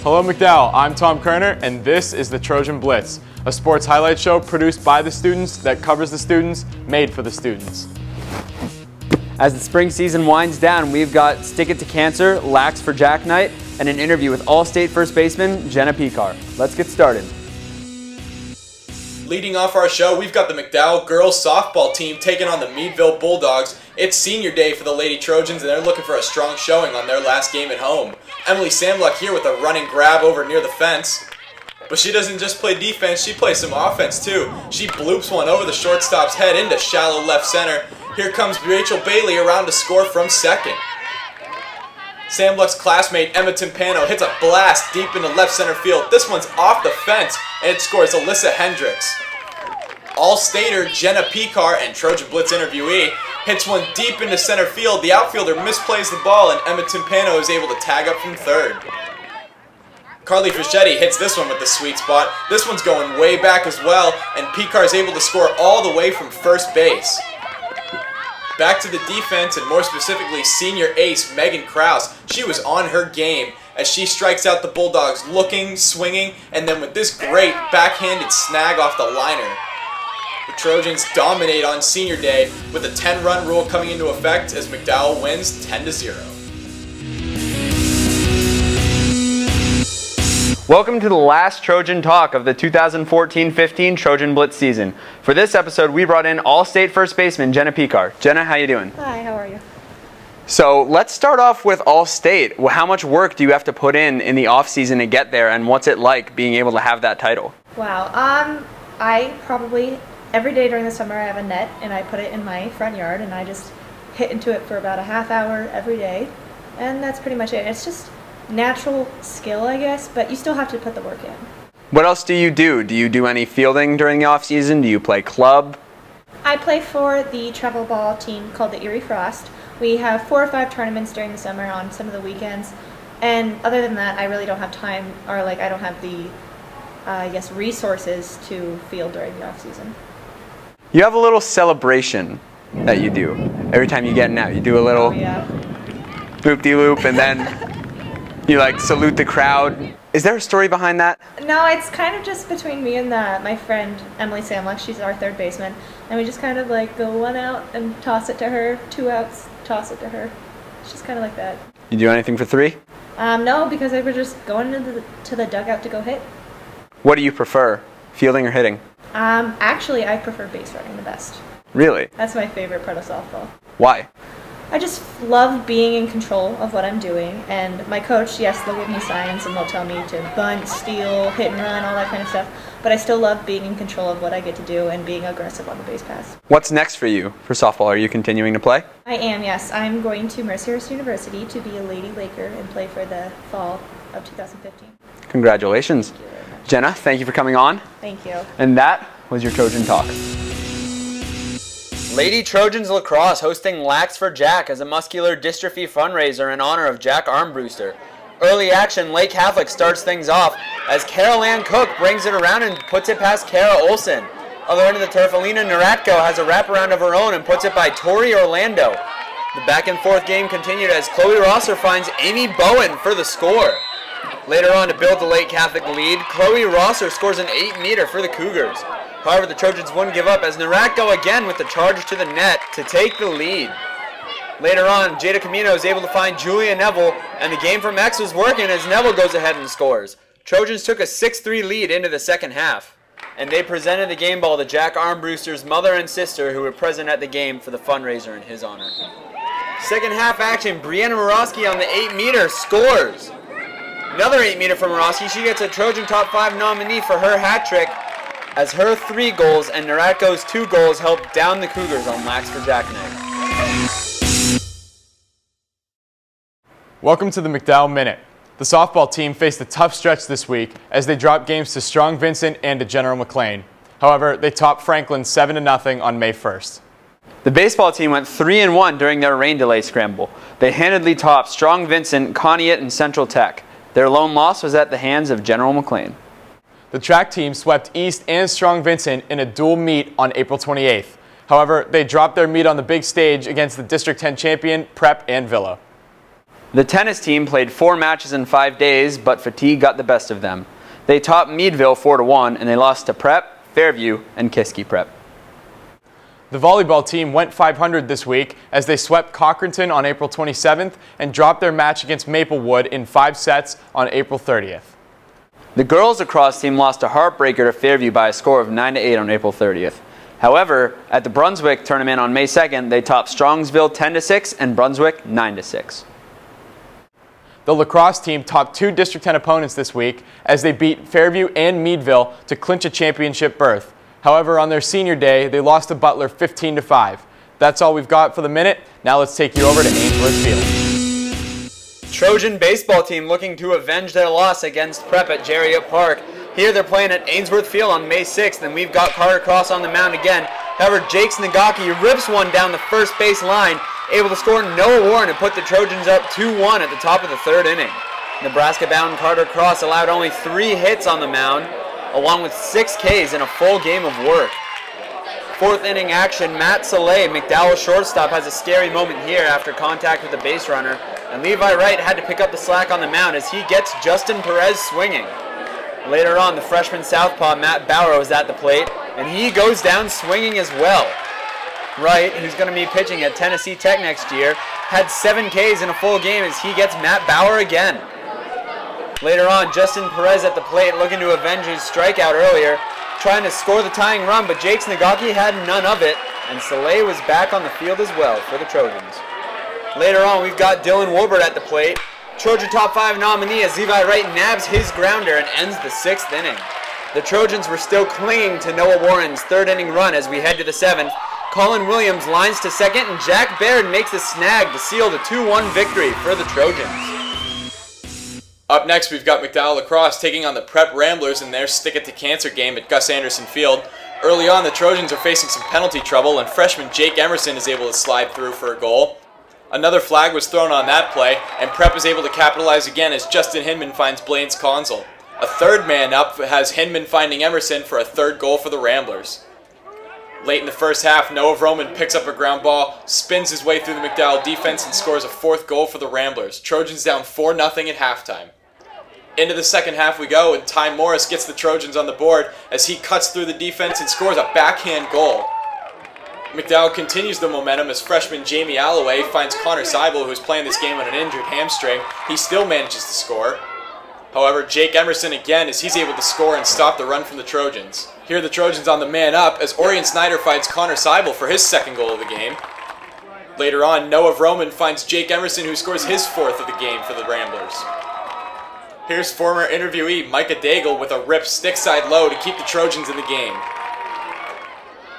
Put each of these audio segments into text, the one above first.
Hello McDowell, I'm Tom Kerner, and this is the Trojan Blitz, a sports highlight show produced by the students that covers the students, made for the students. As the spring season winds down, we've got Stick It to Cancer, Lax for Jack Night, and an interview with All-State first baseman Jenna Pecar. Let's get started. Leading off our show, we've got the McDowell girls softball team taking on the Meadville Bulldogs. It's senior day for the Lady Trojans, and they're looking for a strong showing on their last game at home. Emily Samluck here with a running grab over near the fence. But she doesn't just play defense, she plays some offense too. She bloops one over the shortstop's head into shallow left center. Here comes Rachel Bailey around to score from second. Samluck's classmate Emma Timpano hits a blast deep into left center field. This one's off the fence, and it scores Alyssa Hendricks. All-Stater Jenna Pecar and Trojan Blitz interviewee hits one deep into center field. The outfielder misplays the ball, and Emma Timpano is able to tag up from third. Carly Fischetti hits this one with the sweet spot. This one's going way back as well, and Pecar is able to score all the way from first base. Back to the defense, and more specifically senior ace Megan Krause. She was on her game as she strikes out the Bulldogs looking, swinging, and then with this great backhanded snag off the liner. The Trojans dominate on senior day with a 10-run rule coming into effect as McDowell wins 10-0. Welcome to the last Trojan Talk of the 2014-15 Trojan Blitz season. For this episode, we brought in All-State first baseman Jenna Pecar. Jenna, how you doing? Hi, how are you? So let's start off with All-State. How much work do you have to put in the off-season to get there, and what's it like being able to have that title? Wow, I probably, every day during the summer I have a net and I put it in my front yard and I just hit into it for about a half hour every day, and that's pretty much it. It's just natural skill, I guess, but you still have to put the work in. What else do you do? Do you do any fielding during the off-season? Do you play club? I play for the travel ball team called the Erie Frost. We have 4 or 5 tournaments during the summer on some of the weekends, and other than that I really don't have time, or I don't have the I guess resources to field during the off-season. You have a little celebration that you do every time you get an out. You do a little loop-de-loop, and then you salute the crowd. Is there a story behind that? No, it's kind of just between me and my friend Emily Samluck. She's our third baseman, and we just kind of go one out and toss it to her, 2 outs, toss it to her. It's just kind of like that. You do anything for 3? No, because they were just going to the dugout to go hit. What do you prefer, fielding or hitting? Actually, I prefer base running the best. Really? That's my favorite part of softball. Why? I just love being in control of what I'm doing, and my coach, yes, they'll give me signs and they'll tell me to bunt, steal, hit and run, all that kind of stuff, but I still love being in control of what I get to do and being aggressive on the base pass. What's next for you for softball? Are you continuing to play? I am, yes. I'm going to Mercyhurst University to be a Lady Laker and play for the fall of 2015. Congratulations. Thank you very much. Jenna, thank you for coming on. Thank you. And that was your Trojan Talk. Lady Trojans Lacrosse hosting Lax for Jack as a muscular dystrophy fundraiser in honor of Jack Armbruster. Early action, Lake Catholic starts things off as Carol Ann Cook brings it around and puts it past Kara Olsen. Other end of the turf, Alina Naratko has a wraparound of her own and puts it by Tori Orlando. The back and forth game continued as Chloe Rosser finds Amy Bowen for the score. Later on, to build the Lake Catholic lead, Chloe Rosser scores an 8-meter for the Cougars. However, the Trojans wouldn't give up as Naratko again with the charge to the net to take the lead. Later on, Jada Camino is able to find Julia Neville, and the game from X was working as Neville goes ahead and scores. Trojans took a 6-3 lead into the second half, and they presented the game ball to Jack Armbruster's mother and sister who were present at the game for the fundraiser in his honor. Second half action, Brianna Morosky on the 8-meter scores. Another 8-meter from Morosky. She gets a Trojan Top 5 nominee for her hat trick, as her 3 goals and Naratko's 2 goals helped down the Cougars on Lax for Jack Night. Welcome to the McDowell Minute. The softball team faced a tough stretch this week as they dropped games to Strong Vincent and to General McLean. However, they topped Franklin 7-0 on May 1st. The baseball team went 3-1 during their rain delay scramble. They handedly topped Strong Vincent, Conneaut, and Central Tech. Their lone loss was at the hands of General McLean. The track team swept East and Strong Vincent in a dual meet on April 28th. However, they dropped their meet on the big stage against the District 10 champion, Prep and Villa. The tennis team played 4 matches in 5 days, but fatigue got the best of them. They topped Meadville 4-1, and they lost to Prep, Fairview, and Kiski Prep. The volleyball team went 500 this week as they swept Cochranton on April 27th and dropped their match against Maplewood in 5 sets on April 30th. The girls lacrosse team lost a heartbreaker to Fairview by a score of 9-8 on April 30th. However, at the Brunswick tournament on May 2nd, they topped Strongsville 10-6 and Brunswick 9-6. The lacrosse team topped 2 District 10 opponents this week as they beat Fairview and Meadville to clinch a championship berth. However, on their senior day, they lost to Butler 15-5. That's all we've got for the minute. Now let's take you over to Ainsworth Field. Trojan baseball team looking to avenge their loss against Prep at Jeriot Park. Here they're playing at Ainsworth Field on May 6th, and we've got Carter Cross on the mound again. However, Jake Nagaki rips one down the first base line, able to score Noah Warren and put the Trojans up 2-1 at the top of the 3rd inning. Nebraska-bound Carter Cross allowed only 3 hits on the mound, along with 6 Ks in a full game of work. 4th inning action, Matt Soleil, McDowell's shortstop, has a scary moment here after contact with the base runner, and Levi Wright had to pick up the slack on the mound as he gets Justin Perez swinging. Later on, the freshman southpaw Matt Bauer was at the plate, and he goes down swinging as well. Wright, who's going to be pitching at Tennessee Tech next year, had 7 Ks in a full game as he gets Matt Bauer again. Later on, Justin Perez at the plate looking to avenge his strikeout earlier, trying to score the tying run, but Jake Nagaki had none of it, and Soleil was back on the field as well for the Trojans. Later on, we've got Dylan Wolbert at the plate. Trojan Top 5 nominee as Levi Wright nabs his grounder and ends the 6th inning. The Trojans were still clinging to Noah Warren's 3rd inning run as we head to the 7th. Colin Williams lines to second, and Jack Baird makes a snag to seal the 2-1 victory for the Trojans. Up next, we've got McDowell Lacrosse taking on the Prep Ramblers in their Stick It to Cancer game at Gus Anderson Field. Early on, the Trojans are facing some penalty trouble, and freshman Jake Emerson is able to slide through for a goal. Another flag was thrown on that play, and Prep is able to capitalize again as Justin Hinman finds Blaine's console. A 3rd man up has Hinman finding Emerson for a 3rd goal for the Ramblers. Late in the first half, Noah Vroman picks up a ground ball, spins his way through the McDowell defense, and scores a 4th goal for the Ramblers. Trojans down 4-0 at halftime. Into the 2nd half we go, and Ty Morris gets the Trojans on the board as he cuts through the defense and scores a backhand goal. McDowell continues the momentum as freshman Jamie Alloway finds Connor Seibel, who is playing this game on an injured hamstring. He still manages to score. However, Jake Emerson again as he's able to score and stop the run from the Trojans. Here the Trojans on the man up as Orion Snyder finds Connor Seibel for his 2nd goal of the game. Later on, Noah Vroman finds Jake Emerson, who scores his 4th of the game for the Ramblers. Here's former interviewee Micah Daigle with a rip stick side low to keep the Trojans in the game.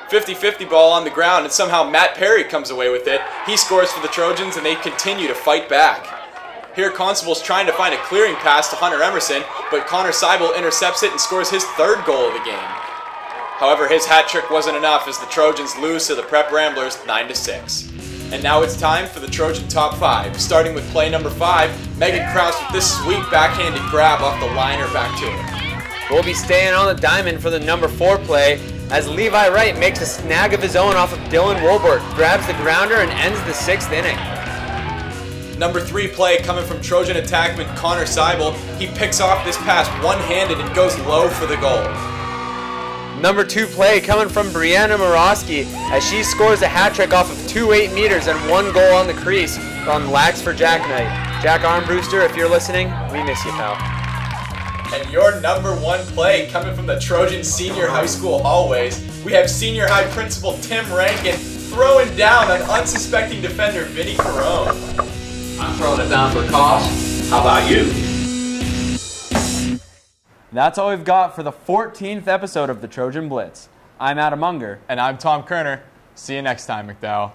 50-50 ball on the ground, and somehow Matt Perry comes away with it. He scores for the Trojans, and they continue to fight back. Here Constable's trying to find a clearing pass to Hunter Emerson, but Connor Seibel intercepts it and scores his 3rd goal of the game. However, his hat trick wasn't enough as the Trojans lose to the Prep Ramblers 9-6. And now it's time for the Trojan Top 5, starting with play number 5, Megan Krause with this sweet backhanded grab off the liner back to her. We'll be staying on the diamond for the number 4 play as Levi Wright makes a snag of his own off of Dylan Wolbert, grabs the grounder and ends the 6th inning. Number 3 play coming from Trojan attackman Connor Seibel. He picks off this pass one-handed and goes low for the goal. Number 2 play coming from Brianna Morosky as she scores a hat trick off of 2 8-meters and 1 goal on the crease from Lax for Jack Knight. Jack Armbruster, if you're listening, we miss you, pal. And your number 1 play coming from the Trojan Senior High School hallways, we have Senior High Principal Tim Rankin throwing down an unsuspecting defender, Vinny Carone. I'm throwing it down for a cost. How about you? That's all we've got for the 14th episode of the Trojan Blitz. I'm Adam Unger. And I'm Tom Kerner. See you next time, McDowell.